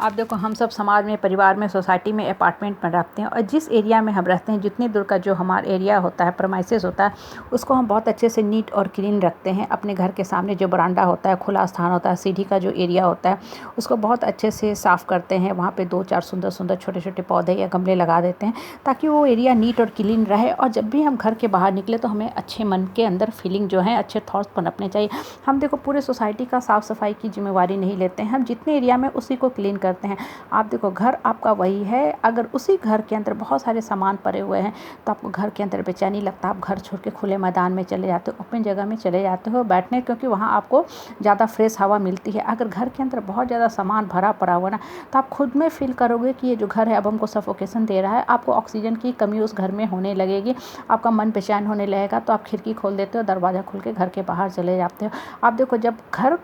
आप देखो, हम सब समाज में, परिवार में, सोसाइटी में, अपार्टमेंट में रहते हैं और जिस एरिया में हम रहते हैं, जितनी दूर का जो हमारा एरिया होता है, प्रेमाइसेस होता है, उसको हम बहुत अच्छे से नीट और क्लीन रखते हैं। अपने घर के सामने जो बरामदा होता है, खुला स्थान होता है, सीढ़ी का जो एरिया होता है, उसको बहुत अच्छे से साफ़ करते हैं। वहाँ पे 2-4 सुंदर सुंदर छोटे छोटे पौधे या गमले लगा देते हैं ताकि वो एरिया नीट और क्लीन रहे। और जब भी हम घर के बाहर निकले तो हमें अच्छे मन के अंदर फीलिंग जो है, अच्छे थॉट्स पनपने चाहिए। हम देखो, पूरे सोसाइटी का साफ़ सफाई की जिम्मेवारी नहीं लेते हैं, हम जितने एरिया में उसी को क्लीन करते हैं। आप देखो, घर आपका वही है। अगर उसी घर के अंदर बहुत सारे सामान पड़े हुए हैं तो आपको घर के अंदर बेचैनी लगता है। आप घर छोड़ के खुले मैदान में चले जाते हो, ओपन जगह में चले जाते हो बैठने, क्योंकि वहाँ आपको ज़्यादा फ्रेश हवा मिलती है। अगर घर के अंदर बहुत ज़्यादा सामान भरा पड़ा हुआ ना, तो आप खुद में फील करोगे कि ये जो घर है अब हमको सफोकेशन दे रहा है। आपको ऑक्सीजन की कमी उस घर में होने लगेगी, आपका मन बेचैन होने लगेगा। तो आप खिड़की खोल देते हो, दरवाज़ा खोल के घर के बाहर चले जाते हो। आप देखो, जब घर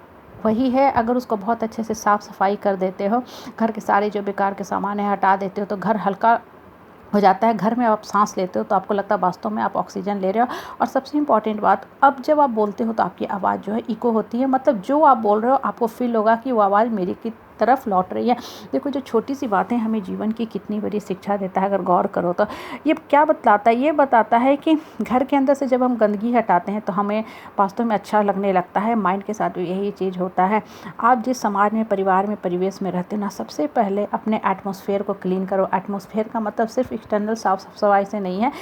वही है, अगर उसको बहुत अच्छे से साफ़ सफाई कर देते हो, घर के सारे जो बेकार के सामान है हटा देते हो, तो घर हल्का हो जाता है। घर में आप सांस लेते हो तो आपको लगता है वास्तव में आप ऑक्सीजन ले रहे हो। और सबसे इम्पॉर्टेंट बात, अब जब आप बोलते हो तो आपकी आवाज़ जो है इको होती है, मतलब जो आप बोल रहे हो आपको फील होगा कि वो आवाज़ मेरी की तरफ लौट रही है। देखो, जो छोटी सी बातें हमें जीवन की कितनी बड़ी शिक्षा देता है, अगर गौर करो तो। ये क्या बतलाता है? ये बताता है कि घर के अंदर से जब हम गंदगी हटाते हैं तो हमें वास्तव में अच्छा लगने लगता है। माइंड के साथ भी यही चीज़ होता है। आप जिस समाज में, परिवार में, परिवेश में रहते हो ना, सबसे पहले अपने एटमॉस्फेयर को क्लीन करो। एटमॉस्फेयर का मतलब सिर्फ एक्सटर्नल साफ सफाई से नहीं है।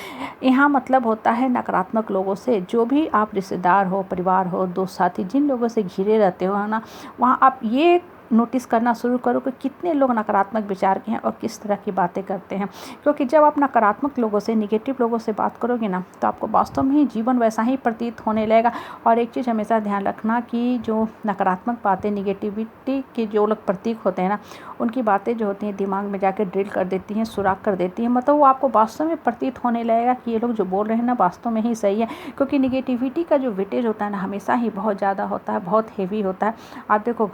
यहाँ मतलब होता है नकारात्मक लोगों से। जो भी आप रिश्तेदार हो, परिवार हो, दोस्त साथी, जिन लोगों से घिरे रहते हो ना, वहाँ आप ये नोटिस करना शुरू करो कि कितने लोग नकारात्मक विचार के हैं और किस तरह की बातें करते हैं। क्योंकि जब आप नकारात्मक लोगों से, निगेटिव लोगों से बात करोगे ना, तो आपको वास्तव में ही जीवन वैसा ही प्रतीत होने लगेगा। और एक चीज़ हमेशा ध्यान रखना कि जो नकारात्मक बातें, निगेटिविटी के जो लोग प्रतीक होते हैं ना, उनकी बातें जो होती हैं दिमाग में जाकर ड्रिल कर देती हैं, सुराख कर देती हैं। मतलब वो आपको वास्तव में प्रतीत होने लगेगा कि ये लोग जो बोल रहे हैं ना वास्तव में ही सही है। क्योंकि निगेटिविटी का जो वेटेज होता है ना, हमेशा ही बहुत ज़्यादा होता है, बहुत हेवी होता है। आप देखो,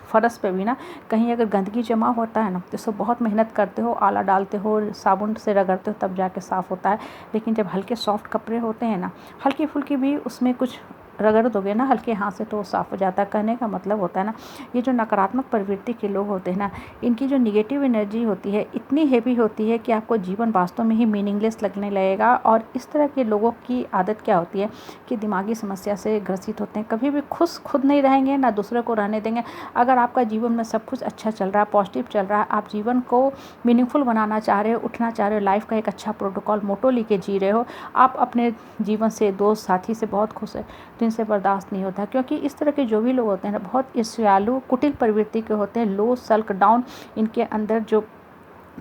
फर्श पे भी ना कहीं अगर गंदगी जमा होता है ना, तो सब बहुत मेहनत करते हो, आला डालते हो, साबुन से रगड़ते हो, तब जाके साफ़ होता है। लेकिन जब हल्के सॉफ्ट कपड़े होते हैं ना, हल्की फुल्की भी उसमें कुछ रगड़ दोगे ना हल्के हाथ से, तो वो साफ़ हो जाता है। कहने का मतलब होता है ना, ये जो नकारात्मक प्रवृत्ति के लोग होते हैं ना, इनकी जो निगेटिव एनर्जी होती है इतनी हेवी होती है कि आपको जीवन वास्तव में ही मीनिंगलेस लगने लगेगा। और इस तरह के लोगों की आदत क्या होती है कि दिमागी समस्या से ग्रसित होते हैं। कभी भी खुश खुद नहीं रहेंगे, ना दूसरे को रहने देंगे। अगर आपका जीवन में सब कुछ अच्छा चल रहा है, पॉजिटिव चल रहा है, आप जीवन को मीनिंगफुल बनाना चाह रहे हो, उठना चाह रहे हो, लाइफ का एक अच्छा प्रोटोकॉल मोटो लेके जी रहे हो, आप अपने जीवन से, दोस्त साथी से बहुत खुश है, तो इनसे बर्दाश्त नहीं होता। क्योंकि इस तरह के जो भी लोग होते हैं ना, बहुत ईर्ष्यालु, कुटिल प्रवृत्ति के होते हैं। लो सेल्फ डाउन, इनके अंदर जो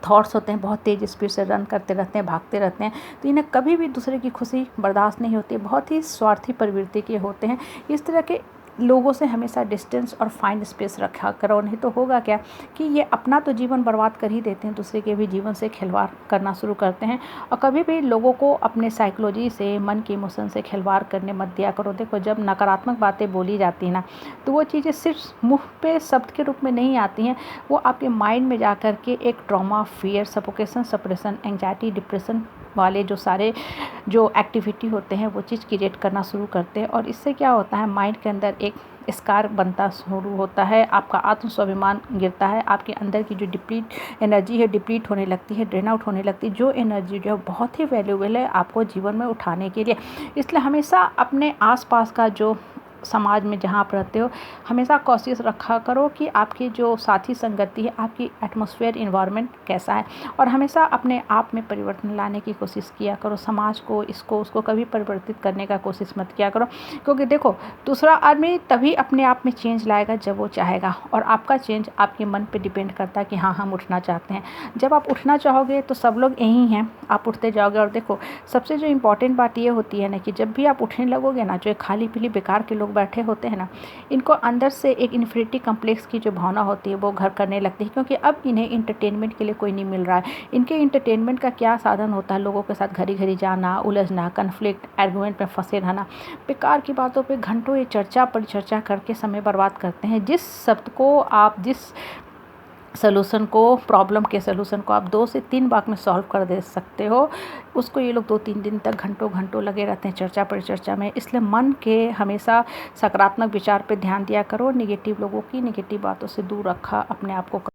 थॉट्स होते हैं बहुत तेज़ स्पीड से रन करते रहते हैं, भागते रहते हैं। तो इन्हें कभी भी दूसरे की खुशी बर्दाश्त नहीं होती। बहुत ही स्वार्थी प्रवृत्ति के होते हैं। इस तरह के लोगों से हमेशा डिस्टेंस और फाइंड स्पेस रखा करो, नहीं तो होगा क्या कि ये अपना तो जीवन बर्बाद कर ही देते हैं, दूसरे के भी जीवन से खिलवाड़ करना शुरू करते हैं। और कभी भी लोगों को अपने साइकोलॉजी से, मन के इमोशन से खिलवाड़ करने मत दिया करो। देखो, जब नकारात्मक बातें बोली जाती हैं ना, तो वो चीज़ें सिर्फ मुँह पे शब्द के रूप में नहीं आती हैं, वो आपके माइंड में जा कर के एक trauma, fear, suffocation, suppression, anxiety, depression वाले जो सारे जो एक्टिविटी होते हैं वो चीज़ क्रिएट करना शुरू करते हैं। और इससे क्या होता है, माइंड के अंदर एक स्कार बनता शुरू होता है, आपका आत्म स्वाभिमान गिरता है, आपके अंदर की जो डिप्लीट एनर्जी है डिप्लीट होने लगती है, ड्रेन आउट होने लगती है। जो एनर्जी जो है बहुत ही वैल्यूएबल है आपको जीवन में उठाने के लिए। इसलिए हमेशा अपने आसपास का जो समाज में जहाँ आप रहते हो, हमेशा कोशिश रखा करो कि आपकी जो साथी संगति है, आपकी एटमॉस्फेयर, इन्वायरमेंट कैसा है। और हमेशा अपने आप में परिवर्तन लाने की कोशिश किया करो। समाज को, इसको उसको कभी परिवर्तित करने का कोशिश मत किया करो। क्योंकि देखो, दूसरा आदमी तभी अपने आप में चेंज लाएगा जब वो चाहेगा। और आपका चेंज आपके मन पे डिपेंड करता है कि हाँ, हम उठना चाहते हैं। जब आप उठना चाहोगे तो सब लोग यहीं हैं, आप उठते जाओगे। और देखो, सबसे जो इम्पोर्टेंट बात ये होती है ना कि जब भी आप उठने लगोगे ना, जो खाली पीली बेकार के लोग बैठे होते हैं ना, इनको अंदर से एक इन्फिनिटी कम्प्लेक्स की जो भावना होती है वो घर करने लगती है। क्योंकि अब इन्हें इंटरटेनमेंट के लिए कोई नहीं मिल रहा है। इनके इंटरटेनमेंट का क्या साधन होता है? लोगों के साथ घड़ी घड़ी जाना, उलझना, कन्फ्लिक्ट, आर्गुमेंट में फंसे रहना, बेकार की बातों पे घंटों ये चर्चा पर चर्चा करके समय बर्बाद करते हैं। जिस शब्द को आप, जिस सलूशन को, प्रॉब्लम के सलूशन को आप 2 से 3 बार में सॉल्व कर दे सकते हो, उसको ये लोग 2-3 दिन तक घंटों घंटों लगे रहते हैं चर्चा पर चर्चा में। इसलिए मन के हमेशा सकारात्मक विचार पे ध्यान दिया करो। निगेटिव लोगों की, निगेटिव बातों से दूर रखा अपने आप को।